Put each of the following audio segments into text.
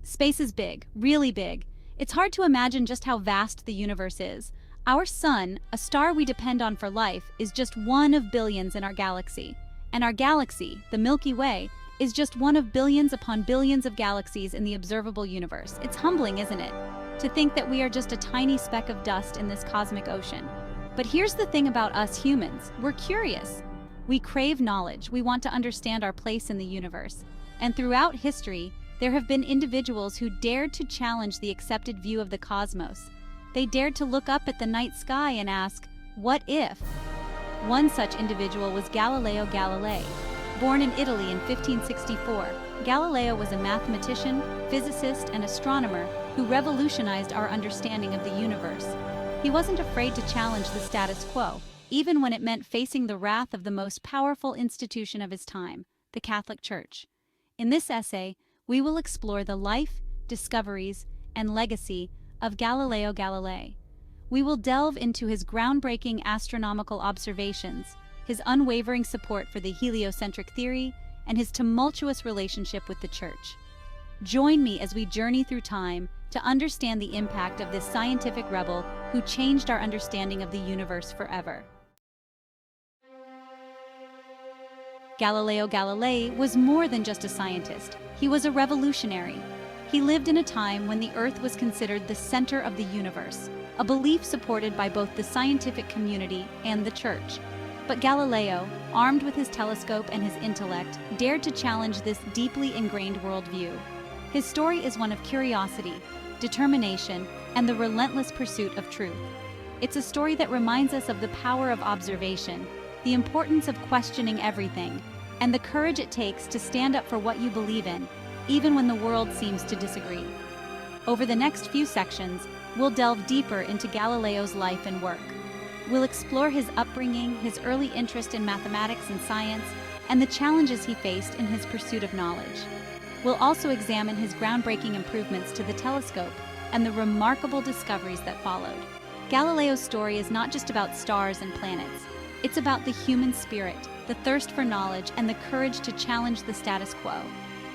Space is big, really big. It's hard to imagine just how vast the universe is. Our sun, a star we depend on for life, is just one of billions in our galaxy. And our galaxy, the Milky Way, is just one of billions upon billions of galaxies in the observable universe. It's humbling, isn't it? To think that we are just a tiny speck of dust in this cosmic ocean. But here's the thing about us humans. We're curious. We crave knowledge. We want to understand our place in the universe. And throughout history, there have been individuals who dared to challenge the accepted view of the cosmos. They dared to look up at the night sky and ask, what if? One such individual was Galileo Galilei. Born in Italy in 1564, Galileo was a mathematician, physicist, and astronomer who revolutionized our understanding of the universe. He wasn't afraid to challenge the status quo, even when it meant facing the wrath of the most powerful institution of his time, the Catholic Church. In this essay, we will explore the life, discoveries, and legacy of Galileo Galilei. We will delve into his groundbreaking astronomical observations, his unwavering support for the heliocentric theory, and his tumultuous relationship with the Church. Join me as we journey through time to understand the impact of this scientific rebel who changed our understanding of the universe forever. Galileo Galilei was more than just a scientist. He was a revolutionary. He lived in a time when the Earth was considered the center of the universe, a belief supported by both the scientific community and the Church. But Galileo, armed with his telescope and his intellect, dared to challenge this deeply ingrained worldview. His story is one of curiosity, determination, and the relentless pursuit of truth. It's a story that reminds us of the power of observation, the importance of questioning everything, and the courage it takes to stand up for what you believe in, even when the world seems to disagree. Over the next few sections, we'll delve deeper into Galileo's life and work. We'll explore his upbringing, his early interest in mathematics and science, and the challenges he faced in his pursuit of knowledge. We'll also examine his groundbreaking improvements to the telescope and the remarkable discoveries that followed. Galileo's story is not just about stars and planets. It's about the human spirit, the thirst for knowledge, and the courage to challenge the status quo.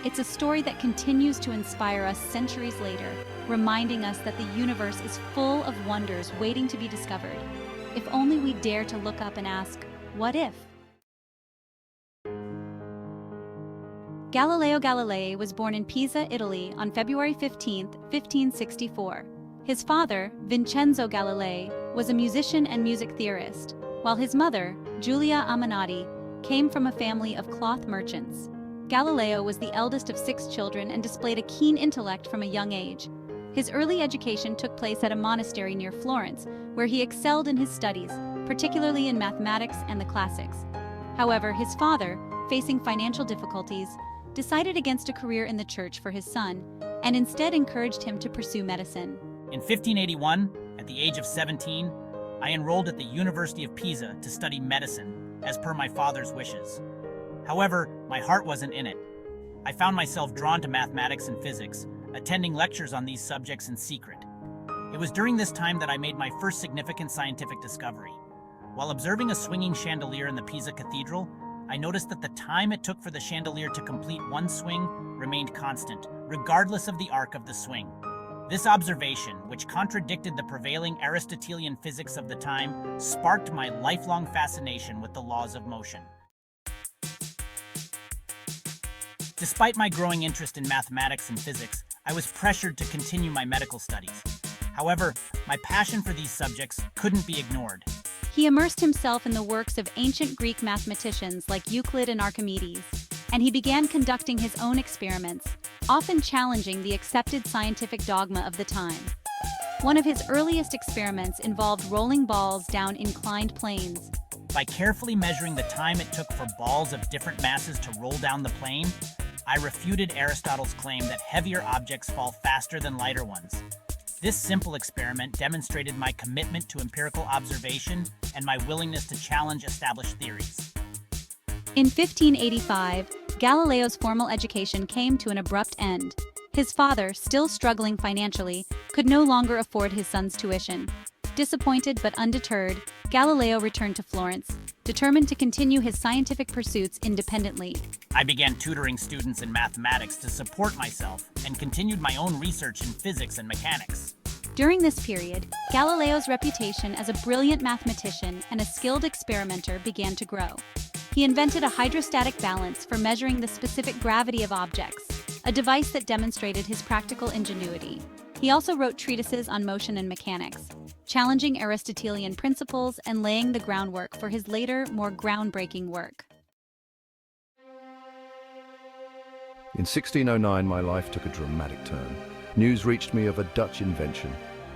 It's a story that continues to inspire us centuries later, reminding us that the universe is full of wonders waiting to be discovered. If only we dare to look up and ask, what if? Galileo Galilei was born in Pisa, Italy on February 15, 1564. His father, Vincenzo Galilei, was a musician and music theorist, while his mother, Giulia Ammannati, came from a family of cloth merchants. Galileo was the eldest of 6 children and displayed a keen intellect from a young age. His early education took place at a monastery near Florence, where he excelled in his studies, particularly in mathematics and the classics. However, his father, facing financial difficulties, decided against a career in the church for his son, and instead encouraged him to pursue medicine. In 1581, at the age of 17, I enrolled at the University of Pisa to study medicine, as per my father's wishes. However, my heart wasn't in it. I found myself drawn to mathematics and physics, attending lectures on these subjects in secret. It was during this time that I made my first significant scientific discovery. While observing a swinging chandelier in the Pisa Cathedral, I noticed that the time it took for the chandelier to complete one swing remained constant, regardless of the arc of the swing. This observation, which contradicted the prevailing Aristotelian physics of the time, sparked my lifelong fascination with the laws of motion. Despite my growing interest in mathematics and physics, I was pressured to continue my medical studies. However, my passion for these subjects couldn't be ignored. He immersed himself in the works of ancient Greek mathematicians like Euclid and Archimedes, and he began conducting his own experiments, often challenging the accepted scientific dogma of the time. One of his earliest experiments involved rolling balls down inclined planes. By carefully measuring the time it took for balls of different masses to roll down the plane, I refuted Aristotle's claim that heavier objects fall faster than lighter ones. This simple experiment demonstrated my commitment to empirical observation and my willingness to challenge established theories. In 1585, Galileo's formal education came to an abrupt end. His father, still struggling financially, could no longer afford his son's tuition. Disappointed but undeterred, Galileo returned to Florence, determined to continue his scientific pursuits independently. I began tutoring students in mathematics to support myself and continued my own research in physics and mechanics. During this period, Galileo's reputation as a brilliant mathematician and a skilled experimenter began to grow. He invented a hydrostatic balance for measuring the specific gravity of objects, a device that demonstrated his practical ingenuity. He also wrote treatises on motion and mechanics, challenging Aristotelian principles and laying the groundwork for his later, more groundbreaking work. In 1609, my life took a dramatic turn. News reached me of a Dutch invention,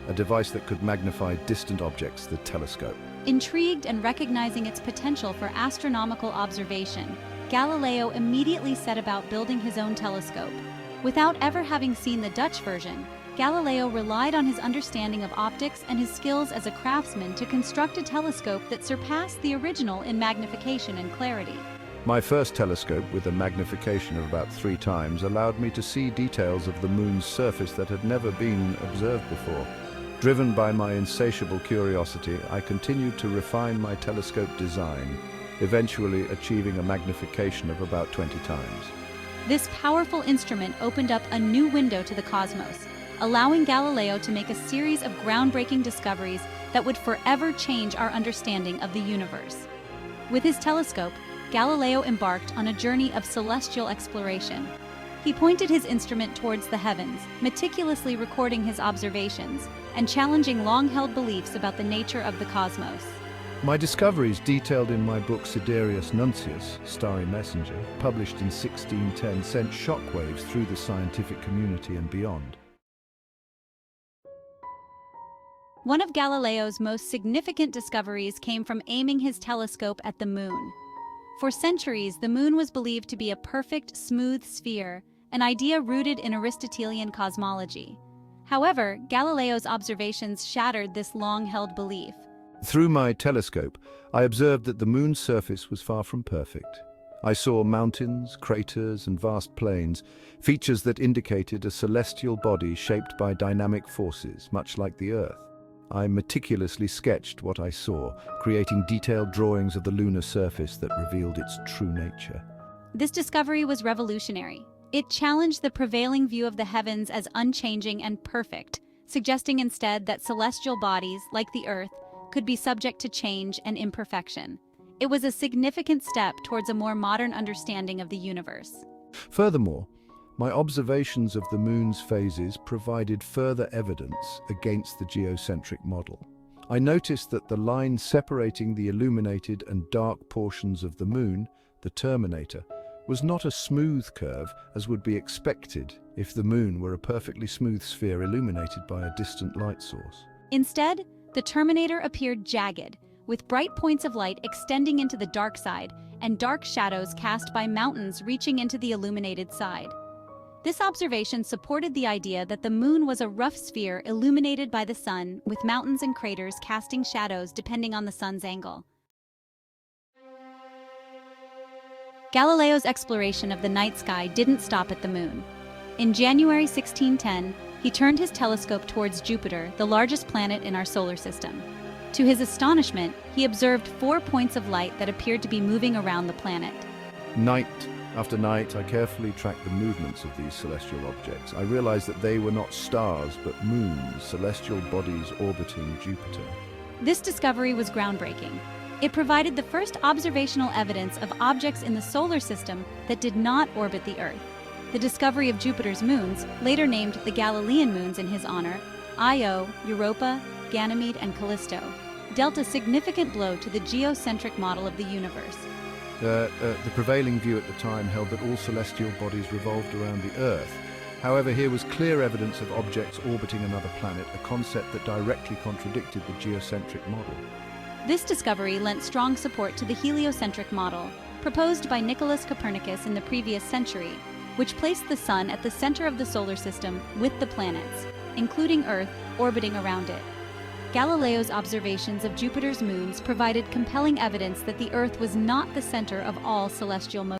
a device that could magnify distant objects, the telescope. Intrigued and recognizing its potential for astronomical observation, Galileo immediately set about building his own telescope. Without ever having seen the Dutch version, Galileo relied on his understanding of optics and his skills as a craftsman to construct a telescope that surpassed the original in magnification and clarity. My first telescope, with a magnification of about 3 times, allowed me to see details of the moon's surface that had never been observed before. Driven by my insatiable curiosity, I continued to refine my telescope design, eventually achieving a magnification of about 20 times. This powerful instrument opened up a new window to the cosmos, allowing Galileo to make a series of groundbreaking discoveries that would forever change our understanding of the universe. With his telescope, Galileo embarked on a journey of celestial exploration. He pointed his instrument towards the heavens, meticulously recording his observations and challenging long-held beliefs about the nature of the cosmos. My discoveries, detailed in my book Sidereus Nuncius, Starry Messenger, published in 1610, sent shockwaves through the scientific community and beyond. One of Galileo's most significant discoveries came from aiming his telescope at the moon. For centuries, the moon was believed to be a perfect, smooth sphere, an idea rooted in Aristotelian cosmology. However, Galileo's observations shattered this long-held belief. Through my telescope, I observed that the moon's surface was far from perfect. I saw mountains, craters, and vast plains, features that indicated a celestial body shaped by dynamic forces, much like the Earth. I meticulously sketched what I saw, creating detailed drawings of the lunar surface that revealed its true nature. This discovery was revolutionary. It challenged the prevailing view of the heavens as unchanging and perfect, suggesting instead that celestial bodies, like the Earth, could be subject to change and imperfection. It was a significant step towards a more modern understanding of the universe. Furthermore, my observations of the moon's phases provided further evidence against the geocentric model. I noticed that the line separating the illuminated and dark portions of the moon, the terminator, was not a smooth curve as would be expected if the moon were a perfectly smooth sphere illuminated by a distant light source. Instead, the terminator appeared jagged, with bright points of light extending into the dark side and dark shadows cast by mountains reaching into the illuminated side. This observation supported the idea that the moon was a rough sphere illuminated by the sun, with mountains and craters casting shadows depending on the sun's angle. Galileo's exploration of the night sky didn't stop at the moon. In January 1610, he turned his telescope towards Jupiter, the largest planet in our solar system. To his astonishment, he observed 4 points of light that appeared to be moving around the planet. Night after night, I carefully tracked the movements of these celestial objects. I realized that they were not stars, but moons, celestial bodies orbiting Jupiter. This discovery was groundbreaking. It provided the first observational evidence of objects in the solar system that did not orbit the Earth. The discovery of Jupiter's moons, later named the Galilean moons in his honor, Io, Europa, Ganymede, and Callisto, dealt a significant blow to the geocentric model of the universe. The prevailing view at the time held that all celestial bodies revolved around the Earth. However, here was clear evidence of objects orbiting another planet, a concept that directly contradicted the geocentric model. This discovery lent strong support to the heliocentric model, proposed by Nicholas Copernicus in the previous century, which placed the Sun at the center of the solar system with the planets, including Earth, orbiting around it. Galileo's observations of Jupiter's moons provided compelling evidence that the Earth was not the center of all celestial motion.